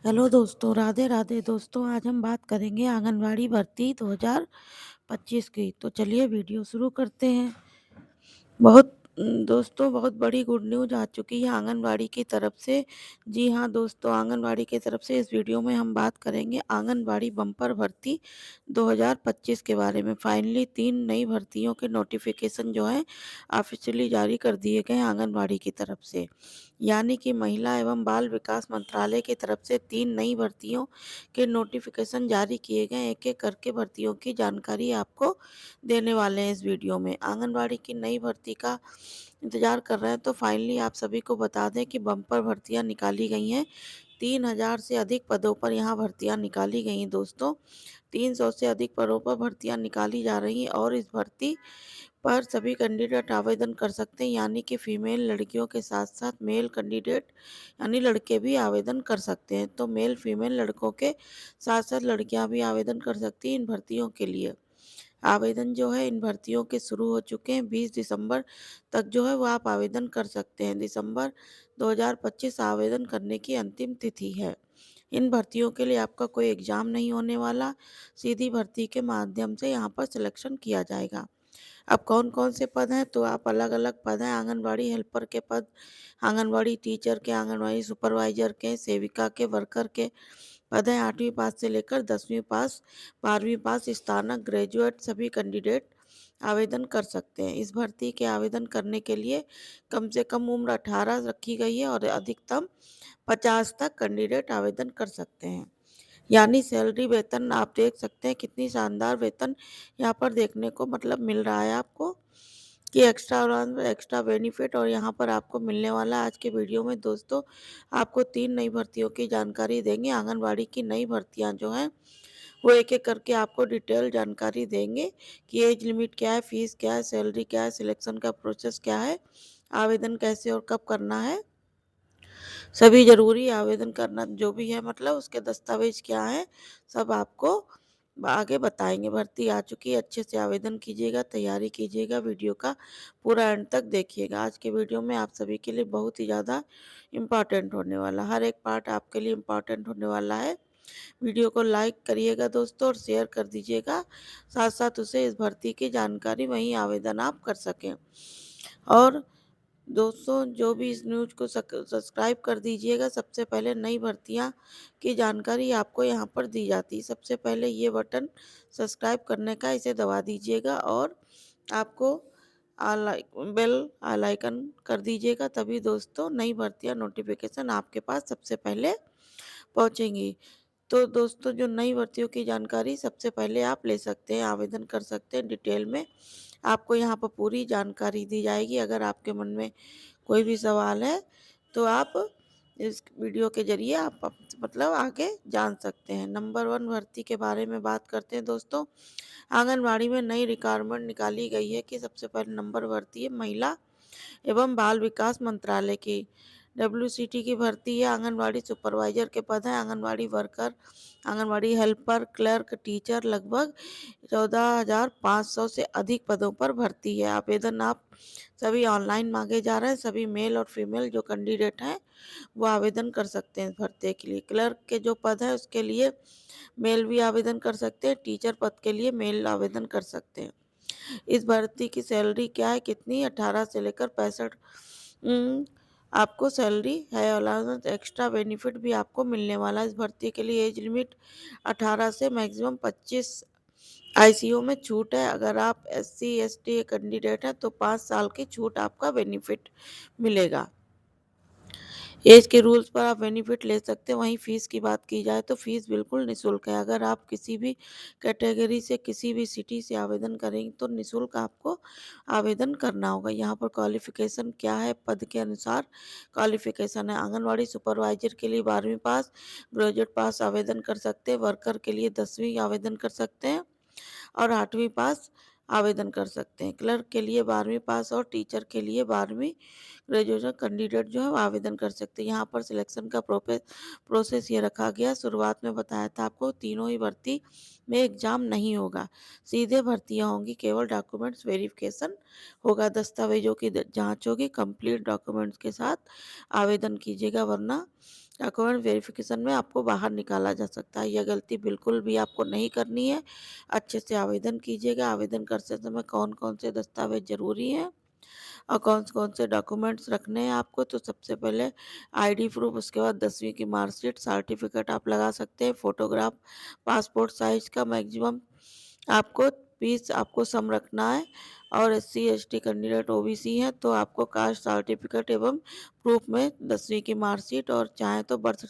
Hello दोस्तों, राधे राधे दोस्तों। आज हम बात करेंगे आंगनवाड़ी भर्ती 2025 की। तो चलिए वीडियो शुरू करते हैं। दोस्तों, बहुत बड़ी गुड न्यूज़ आ चुकी है आंगनवाड़ी की तरफ से। जी हाँ दोस्तों, आंगनवाड़ी की तरफ से इस वीडियो में हम बात करेंगे आंगनवाड़ी बम्पर भर्ती 2025 के बारे में। फाइनली 3 नई भर्तियों के नोटिफिकेशन जो है ऑफिशियली जारी कर दिए गए आंगनवाड़ी की तरफ से। यानी कि महिला एवं बाल विकास मंत्रालय की तरफ से 3 नई भर्तियों के नोटिफिकेशन जारी किए गए। एक एक करके भर्तियों की जानकारी आपको देने वाले हैं इस वीडियो में। आंगनवाड़ी की नई भर्ती का इंतजार कर रहे हैं तो फाइनली आप सभी को बता दें कि बम्पर भर्तियां निकाली गई हैं। 3000 से अधिक पदों पर यहाँ भर्तियां निकाली गई हैं दोस्तों। 300 से अधिक पदों पर भर्तियां निकाली जा रही हैं और इस भर्ती पर सभी कैंडिडेट आवेदन कर सकते हैं। यानी कि फीमेल लड़कियों के साथ साथ मेल कैंडिडेट यानी लड़के भी आवेदन कर सकते हैं। तो मेल फीमेल लड़कों के साथ साथ लड़कियां भी आवेदन कर सकती हैं इन भर्तियों के लिए। आवेदन जो है इन भर्तियों के शुरू हो चुके हैं। 20 दिसंबर तक जो है वो आप आवेदन कर सकते हैं। दिसंबर 2025 आवेदन करने की अंतिम तिथि है। इन भर्तियों के लिए आपका कोई एग्ज़ाम नहीं होने वाला। सीधी भर्ती के माध्यम से यहाँ पर सिलेक्शन किया जाएगा। अब कौन कौन से पद हैं, तो आप अलग अलग पद हैं। आंगनवाड़ी हेल्पर के पद, आंगनवाड़ी टीचर के, आंगनवाड़ी सुपरवाइजर के, सेविका के, वर्कर के पद हैं। 8वीं पास से लेकर 10वीं पास, 12वीं पास, स्नातक, ग्रेजुएट सभी कैंडिडेट आवेदन कर सकते हैं। इस भर्ती के आवेदन करने के लिए कम से कम उम्र 18 रखी गई है और अधिकतम 50 तक कैंडिडेट आवेदन कर सकते हैं। यानी सैलरी वेतन आप देख सकते हैं कितनी शानदार वेतन यहाँ पर देखने को मतलब मिल रहा है आपको, कि एक्स्ट्रा अलाउंस, एक्स्ट्रा बेनिफिट और यहाँ पर आपको मिलने वाला है। आज के वीडियो में दोस्तों आपको 3 नई भर्तियों की जानकारी देंगे। आंगनवाड़ी की नई भर्तियाँ जो हैं वो एक एक करके आपको डिटेल जानकारी देंगे कि एज लिमिट क्या है, फीस क्या है, सैलरी क्या है, सिलेक्शन का प्रोसेस क्या है, आवेदन कैसे और कब करना है, सभी ज़रूरी आवेदन करना जो भी है मतलब उसके दस्तावेज क्या हैं, सब आपको आगे बताएंगे। भर्ती आ चुकी है, अच्छे से आवेदन कीजिएगा, तैयारी कीजिएगा, वीडियो का पूरा एंड तक देखिएगा। आज के वीडियो में आप सभी के लिए बहुत ही ज़्यादा इम्पॉर्टेंट होने वाला, हर एक पार्ट आपके लिए इम्पॉर्टेंट होने वाला है। वीडियो को लाइक करिएगा दोस्तों और शेयर कर दीजिएगा, साथ साथ उसे इस भर्ती की जानकारी वहीं आवेदन आप कर सकें। और दोस्तों जो भी इस न्यूज़ को सब्सक्राइब कर दीजिएगा। सबसे पहले नई भर्तियां की जानकारी आपको यहां पर दी जाती है। सबसे पहले ये बटन सब्सक्राइब करने का, इसे दबा दीजिएगा और आपको बेल आल आइकन कर दीजिएगा, तभी दोस्तों नई भर्तियां नोटिफिकेशन आपके पास सबसे पहले पहुंचेंगी। तो दोस्तों जो नई भर्तियों की जानकारी सबसे पहले आप ले सकते हैं, आवेदन कर सकते हैं। डिटेल में आपको यहाँ पर पूरी जानकारी दी जाएगी। अगर आपके मन में कोई भी सवाल है तो आप इस वीडियो के जरिए आप मतलब आगे जान सकते हैं। नंबर 1 भर्ती के बारे में बात करते हैं दोस्तों। आंगनवाड़ी में नई रिक्वायरमेंट निकाली गई है कि सबसे पहले नंबर भर्ती है महिला एवं बाल विकास मंत्रालय की। WCT की भर्ती है। आंगनवाड़ी सुपरवाइजर के पद हैं, anganwadi worker, anganwadi helper, clerk, teacher, लगभग 14,500 से अधिक पदों पर भर्ती है। आवेदन आप सभी ऑनलाइन मांगे जा रहे हैं। सभी मेल और फीमेल जो कैंडिडेट हैं वो आवेदन कर सकते हैं इस भर्ती के लिए। क्लर्क के जो पद है उसके लिए मेल भी आवेदन कर सकते हैं, टीचर पद के लिए मेल आवेदन कर सकते हैं। इस भर्ती की सैलरी क्या है, कितनी, 18 से लेकर 65 आपको सैलरी है। अलाउंस, एक्स्ट्रा बेनिफिट भी आपको मिलने वाला है। इस भर्ती के लिए एज लिमिट 18 से मैक्सिमम 25। आईसीयू में छूट है। अगर आप SC ST कैंडिडेट हैं तो 5 साल की छूट आपका बेनिफिट मिलेगा। एज के रूल्स पर आप बेनिफिट ले सकते हैं। वहीं फ़ीस की बात की जाए तो फ़ीस बिल्कुल निःशुल्क है। अगर आप किसी भी कैटेगरी से, किसी भी सिटी से आवेदन करेंगे तो निःशुल्क आपको आवेदन करना होगा। यहाँ पर क्वालिफ़िकेशन क्या है, पद के अनुसार क्वालिफ़िकेशन है। आंगनवाड़ी सुपरवाइजर के लिए 12वीं पास, ग्रेजुएट पास आवेदन कर सकते हैं। वर्कर के लिए 10वीं आवेदन कर सकते हैं और 8वीं पास आवेदन कर सकते हैं। क्लर्क के लिए 12वीं पास और टीचर के लिए 12वीं ग्रेजुएशन कैंडिडेट जो है वो आवेदन कर सकते हैं। यहाँ पर सिलेक्शन का प्रोसेस ये रखा गया। शुरुआत में बताया था आपको तीनों ही भर्ती में एग्जाम नहीं होगा, सीधे भर्तियाँ होंगी। केवल डॉक्यूमेंट्स वेरिफिकेशन होगा, दस्तावेजों की जांच होगी। कंप्लीट डॉक्यूमेंट्स के साथ आवेदन कीजिएगा, वरना डॉक्यूमेंट वेरिफिकेशन में आपको बाहर निकाला जा सकता है। यह गलती बिल्कुल भी आपको नहीं करनी है। अच्छे से आवेदन कीजिएगा। आवेदन करते समय कौन-कौन से दस्तावेज़ ज़रूरी हैं और कौन-कौन से डॉक्यूमेंट्स रखने हैं आपको। तो सबसे पहले आईडी प्रूफ, उसके बाद 10वीं की मार्कशीट, सर्टिफिकेट आप लगा सकते हैं, फ़ोटोग्राफ, पासपोर्ट साइज़ का मैक्सिमम आपको पीस आपको सम रखना है। और एससी एसटी कैंडिडेट ओबीसी हैं तो आपको कास्ट सर्टिफिकेट एवं प्रूफ में 10वीं की मार्कशीट और चाहे तो बर्थ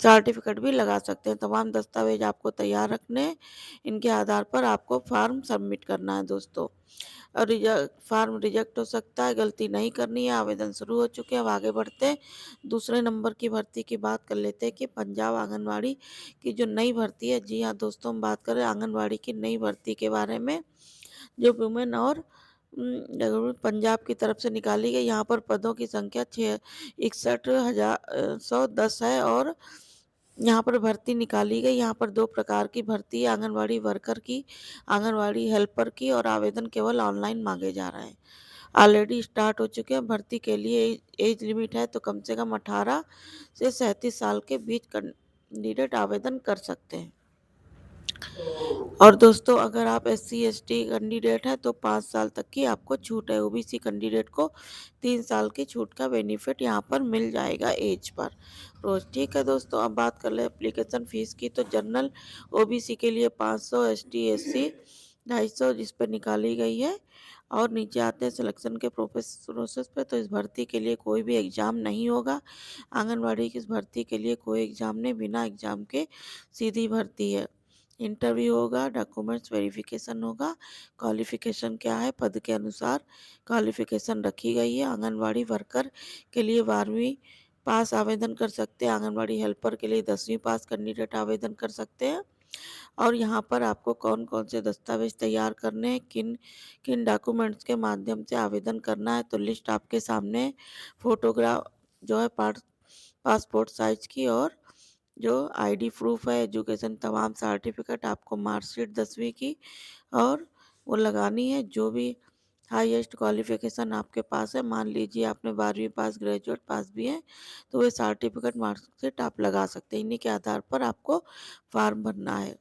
सर्टिफिकेट भी लगा सकते हैं। तमाम दस्तावेज आपको तैयार रखने हैं। इनके आधार पर आपको फॉर्म सबमिट करना है दोस्तों। और फॉर्म रिजेक्ट हो सकता है, गलती नहीं करनी है। आवेदन शुरू हो चुके हैं। अब आगे बढ़ते हैं, दूसरे नंबर की भर्ती की बात कर लेते हैं कि पंजाब आंगनवाड़ी की जो नई भर्ती है। जी हाँ दोस्तों, हम बात कर रहे हैं आंगनवाड़ी की नई भर्ती के बारे में, जो वुमेन और पंजाब की तरफ से निकाली गई। यहाँ पर पदों की संख्या 61,110 है और यहाँ पर भर्ती निकाली गई। यहाँ पर दो प्रकार की भर्ती है, आंगनवाड़ी वर्कर की, आंगनवाड़ी हेल्पर की, और आवेदन केवल ऑनलाइन मांगे जा रहे हैं। ऑलरेडी स्टार्ट हो चुके हैं। भर्ती के लिए एज लिमिट है तो कम से कम 18 से 37 साल के बीच कैंडिडेट आवेदन कर सकते हैं। और दोस्तों, अगर आप एससी एसटी कैंडिडेट हैं तो 5 साल तक की आपको छूट है। ओबीसी कैंडिडेट को 3 साल की छूट का बेनिफिट यहाँ पर मिल जाएगा एज पर रोज। ठीक है दोस्तों, अब बात कर ले एप्लीकेशन फ़ीस की। तो जनरल ओबीसी के लिए 500, एसटी एससी 250 जिस पर निकाली गई है। और नीचे आते हैं सिलेक्शन के प्रोसेस पे। तो इस भर्ती के लिए कोई भी एग्ज़ाम नहीं होगा। आंगनवाड़ी की इस भर्ती के लिए कोई एग्ज़ाम नहीं, बिना एग्ज़ाम के सीधी भर्ती है। इंटरव्यू होगा, डॉक्यूमेंट्स वेरिफिकेशन होगा। क्वालिफिकेशन क्या है, पद के अनुसार क्वालिफिकेशन रखी गई है। आंगनवाड़ी वर्कर के लिए 12वीं पास आवेदन कर सकते हैं। आंगनवाड़ी हेल्पर के लिए 10वीं पास कैंडिडेट आवेदन कर सकते हैं। और यहाँ पर आपको कौन कौन से दस्तावेज तैयार करने हैं, किन किन डॉक्यूमेंट्स के माध्यम से आवेदन करना है, तो लिस्ट आपके सामने है। फोटोग्राफ जो है पासपोर्ट साइज की, और जो आईडी प्रूफ है, एजुकेशन तमाम सर्टिफिकेट आपको, मार्कशीट 10वीं की, और वो लगानी है। जो भी हाईएस्ट क्वालिफिकेशन आपके पास है, मान लीजिए आपने 12वीं पास, ग्रेजुएट पास भी है, तो वो सर्टिफिकेट मार्कशीट आप लगा सकते हैं। इन्हीं के आधार पर आपको फॉर्म भरना है,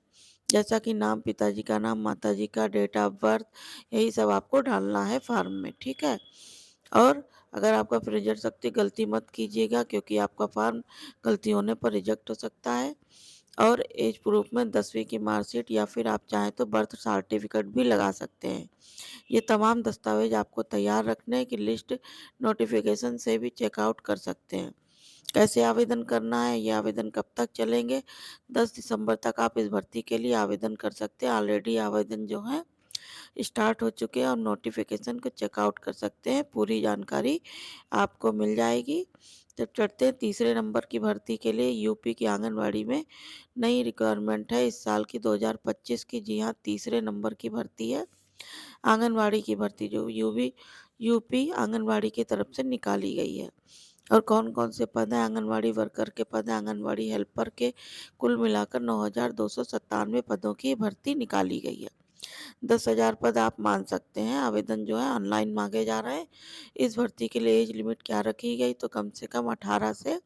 जैसा कि नाम, पिताजी का नाम, माताजी का, डेट ऑफ बर्थ, यही सब आपको डालना है फॉर्म में। ठीक है। और अगर आपका फिर रिजल्ट सकती, गलती मत कीजिएगा, क्योंकि आपका फॉर्म गलती होने पर रिजेक्ट हो सकता है। और एज प्रूफ में 10वीं की मार्कशीट या फिर आप चाहें तो बर्थ सर्टिफिकेट भी लगा सकते हैं। ये तमाम दस्तावेज आपको तैयार रखने की लिस्ट नोटिफिकेशन से भी चेकआउट कर सकते हैं। कैसे आवेदन करना है, ये आवेदन कब तक चलेंगे? 10 दिसंबर तक आप इस भर्ती के लिए आवेदन कर सकते हैं। ऑलरेडी आवेदन जो है स्टार्ट हो चुके हैं और नोटिफिकेशन को चेकआउट कर सकते हैं। पूरी जानकारी आपको मिल जाएगी। जब चढ़ते हैं तीसरे नंबर की भर्ती के लिए, यूपी की आंगनवाड़ी में नई रिक्वायरमेंट है इस साल की 2025 की। जी हाँ, तीसरे नंबर की भर्ती है आंगनवाड़ी की भर्ती, जो यूपी आंगनवाड़ी की तरफ से निकाली गई है। और कौन कौन से पद हैं? आंगनवाड़ी वर्कर के पद हैं, आंगनवाड़ी हेल्पर के, कुल मिलाकर 9,297 पदों की भर्ती निकाली गई है। 10,000 पद आप मान सकते हैं। आवेदन जो है ऑनलाइन मांगे जा रहे हैं। इस भर्ती के लिए एज लिमिट क्या रखी गई? तो कम से कम 18 से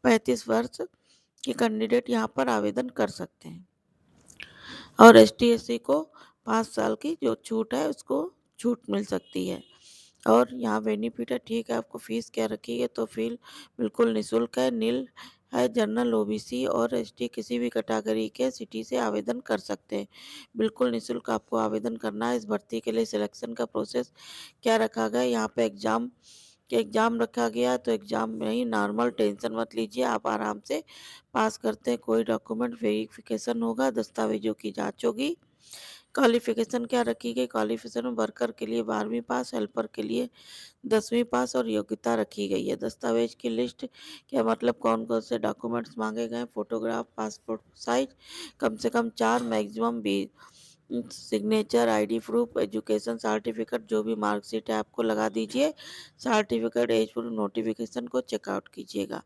35 वर्ष के कैंडिडेट यहाँ पर आवेदन कर सकते हैं। और एसटी एससी को 5 साल की जो छूट है, उसको छूट मिल सकती है। और यहाँ बेनिफिट है। ठीक है, आपको फ़ीस क्या रखी है? तो फीस बिल्कुल निःशुल्क है, नील है। जनरल ओबीसी और एसटी किसी भी कैटेगरी के सिटी से आवेदन कर सकते हैं। बिल्कुल निःशुल्क आपको आवेदन करना है। इस भर्ती के लिए सिलेक्शन का प्रोसेस क्या रखा गया है? यहाँ पे एग्ज़ाम रखा गया है। तो एग्ज़ाम में ही नॉर्मल, टेंशन मत लीजिए, आप आराम से पास करते हैं। कोई डॉक्यूमेंट वेरिफिकेशन होगा, दस्तावेजों की जाँच होगी। क्वालिफिकेशन क्या रखी गई? क्वालिफिकेशन वर्कर के लिए 12वीं पास, हेल्पर के लिए 10वीं पास, और योग्यता रखी गई है। दस्तावेज की लिस्ट क्या मतलब, कौन कौन से डॉक्यूमेंट्स मांगे गए? फोटोग्राफ, पासपोर्ट साइज कम से कम 4, maximum 20, signature, ID proof, education certificate, जो भी मार्कशीट है आपको लगा दीजिए। सर्टिफिकेट, एज प्रूफ, नोटिफिकेशन को चेकआउट कीजिएगा।